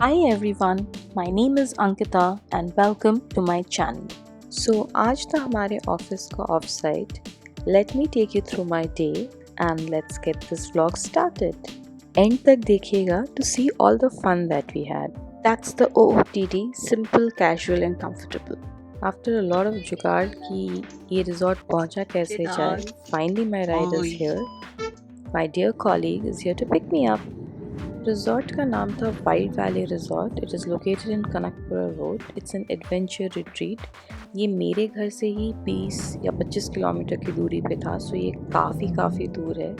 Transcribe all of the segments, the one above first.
Hi everyone, my name is Ankita and welcome to my channel. So आज था हमारे office का of site. Let me take you through my day and let's get this vlog started. End तक देखिएगा to see all the fun that we had. That's the OOTD, simple, casual and comfortable. After a lot of जुगाड़ कि ये resort पहुंचा कैसे जाए, finally my ride is here. My dear colleague is here to pick me up. Resort का नाम था wild valley resort. It is located in Kanakapura road. It's an adventure retreat. ये मेरे घर से ही 20 या 25 किलोमीटर की दूरी पे था, सो ये काफ़ी दूर है.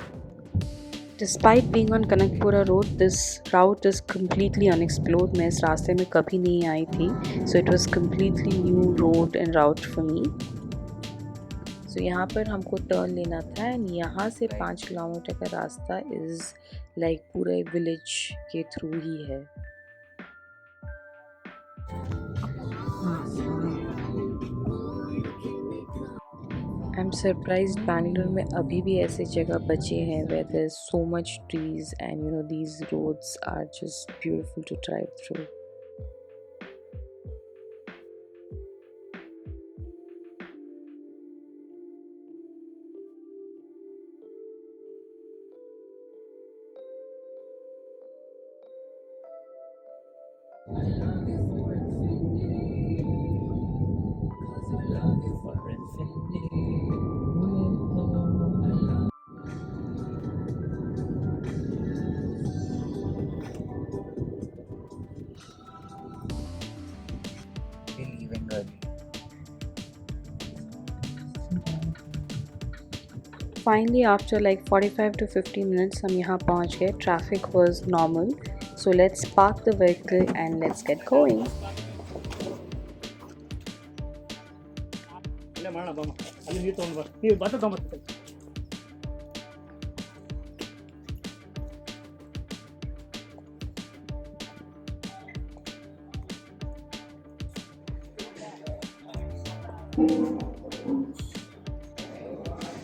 Despite being on Kanakapura road, this route is completely unexplored. मैं इस रास्ते में कभी नहीं आई थी, so it was completely new road and route for me. So यहाँ पर हमको टर्न लेना था एंड यहाँ से 5 किलोमीटर का रास्ता इज़ लाइक पूरे विलेज के थ्रू ही है. आई एम सरप्राइज्ड बैंगलोर में अभी भी ऐसे जगह बचे हैं where there is so much trees and you know these roads are just beautiful to drive through. Finally, after like 45 to 50 minutes, हम यहाँ पहुँच गए. Traffic was normal, so let's park the vehicle and let's get going.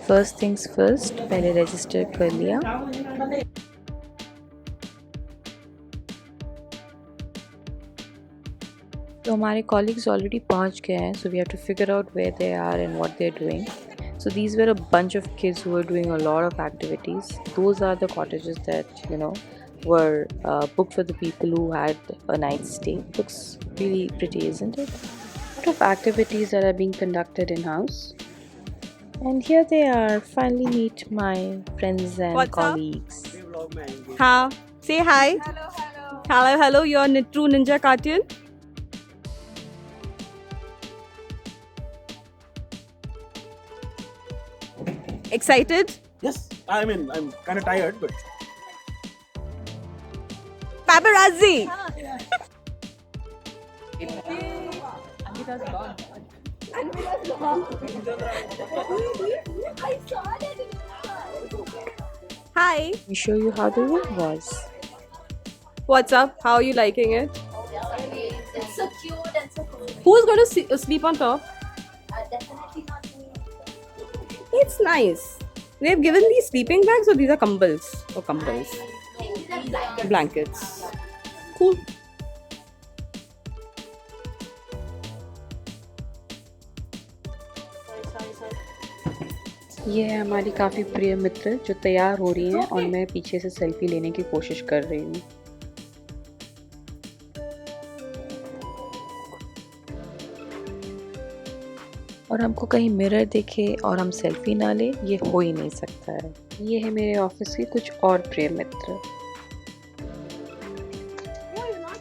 First things first, पहले register कर लिया. तो हमारे colleagues already पहुंच गए हैं, so we have to figure out where they are and what they are doing. So these were a bunch of kids who were doing a lot of activities. Those are the cottages that were booked for the people who had a night stay. Looks really pretty, isn't it? A lot of activities that are being conducted in house. And here they are. Finally meet my friends and What's colleagues. Ha! Say hi. Hello. You're a true ninja cartoon. Excited? Yes, I'm kind of tired, but Paparazzi. Hi. Let me show you how the room was. What's up? How are you liking it? It's so cute and so cool. Who's going to sleep on top? Definitely not me. It's nice. They've given these sleeping bags, or these are kumbals? Or kumbals? These are blankets. Blankets. Cool. ये है हमारी काफ़ी प्रिय मित्र जो तैयार हो रही हैं और मैं पीछे से सेल्फी लेने की कोशिश कर रही हूँ. और हमको कहीं मिरर दिखे और हम सेल्फी ना ले, ये हो ही नहीं सकता है. ये है मेरे ऑफिस के कुछ और प्रिय मित्र.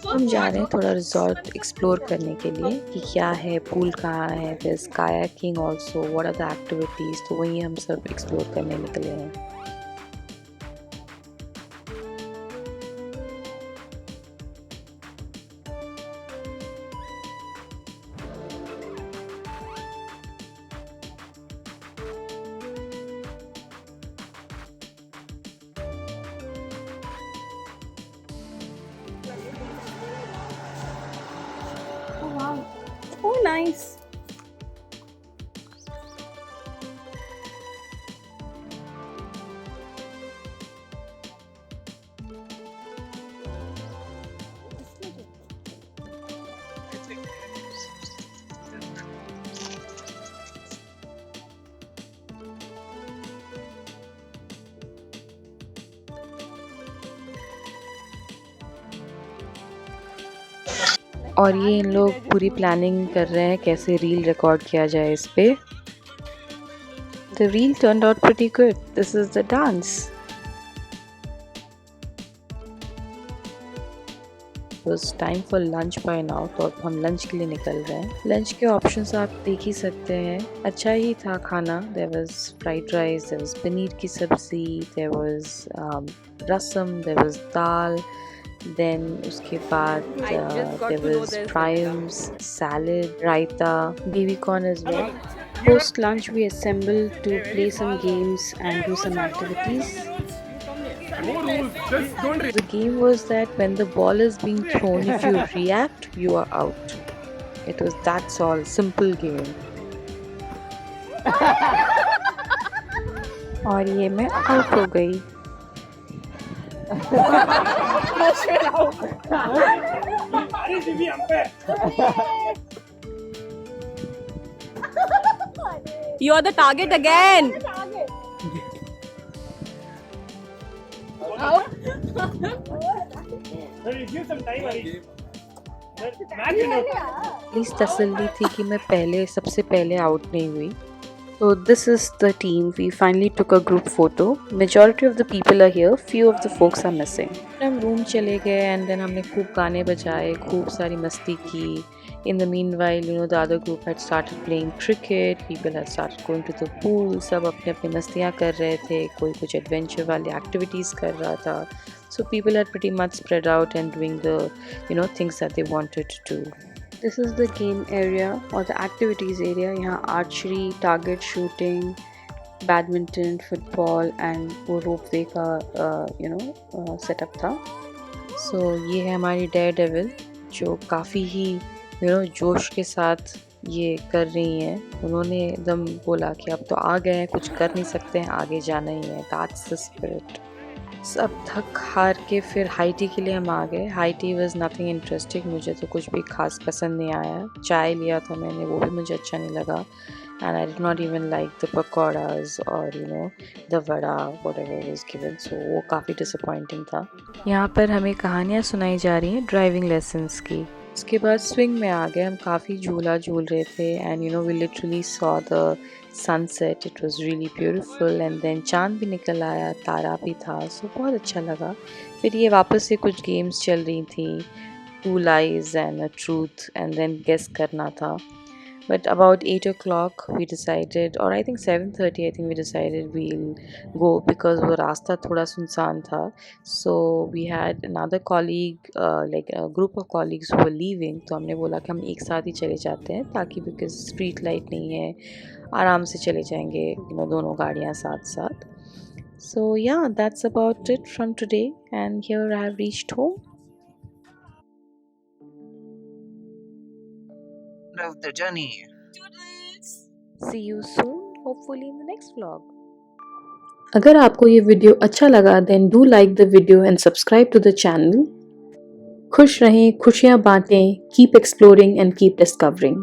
हम जा रहे हैं थोड़ा रिजॉर्ट एक्सप्लोर करने के लिए कि क्या है, पूल कहाँ है, there is kayaking also, what are the activities. तो वही हम सब एक्सप्लोर करने निकले हैं. Oh, nice. और ये इन लोग पूरी प्लानिंग कर रहे हैं कैसे रील रिकॉर्ड किया जाए इस पे। The reel turned out pretty good. This is the dance. It was time for lunch by now, तो अब हम लंच के लिए निकल रहे हैं। लंच के ऑप्शंस आप देख ही सकते हैं, अच्छा ही था खाना। There was fried rice, there was paneer की सब्जी, there was rasam, there was dal, then उसके बाद there was primes, salad, raita, baby corn as well. Post lunch, we assemble to play some games and do some activities. The game was that when the ball is being thrown, if you react, you are out. It was that's all, simple game. और ये मैं out हो गई। You are the target again. Please तसल्ली थी कि मैं सबसे पहले आउट नहीं हुई। So this is the team. We finally took a group photo. Majority of the people are here. Few of the folks are missing. हम रूम चले गए and then हमने खूब गाने बजाए, खूब सारी मस्ती की. In the meanwhile, the other group had started playing cricket. People had started going to the pool. सब अपने अपने मस्तियाँ कर रहे थे. कोई कुछ adventure वाली activities कर रहा था. So people had pretty much spread out and doing the, things that they wanted to do. This is the game area or the activities area. यहाँ archery, target shooting, badminton, football and वो ropeway का setup था. So ये है हमारी Daredevil जो काफ़ी ही जोश के साथ ये कर रही हैं। उन्होंने एकदम बोला कि अब तो आ गए हैं, कुछ कर नहीं सकते हैं, आगे जाना ही है। That's the spirit. सब थक हार के फिर हाई टी के लिए हम आ गए। High tea was nothing interesting, मुझे तो कुछ भी खास पसंद नहीं आया। चाय लिया था मैंने, वो भी मुझे अच्छा नहीं लगा। And I did not even like the pakodas और the vada whatever was given, so वो काफ़ी डिसअपॉइंटिंग था। यहाँ पर हमें कहानियाँ सुनाई जा रही हैं ड्राइविंग लेसन्स की। उसके बाद स्विंग में आ गए, हम काफ़ी झूला झूल रहे थे and we literally saw the sunset, it was really beautiful and then चांद भी निकल आया, तारा भी था, सो बहुत अच्छा लगा। फिर ये वापस से कुछ गेम्स चल रही थी, 2 lies and a truth and then guess करना था। But about 8 o'clock we decided, or I think 7:30 I think we decided we'll go because वो रास्ता थोड़ा सुनसान था। So we had another colleague, like a group of colleagues who were leaving, तो हमने बोला कि हम एक साथ ही चले जाते हैं ताकि because street light नहीं है, आराम से चले जाएंगे दोनों गाड़ियाँ साथ साथ। So yeah, that's about it from today and here I have reached home. Of the journey. See you soon, hopefully in the next vlog. अगर आपको ये वीडियो अच्छा लगा then do like the video and subscribe to the channel. खुश रहें, खुशियाँ बांटें, keep exploring and keep discovering.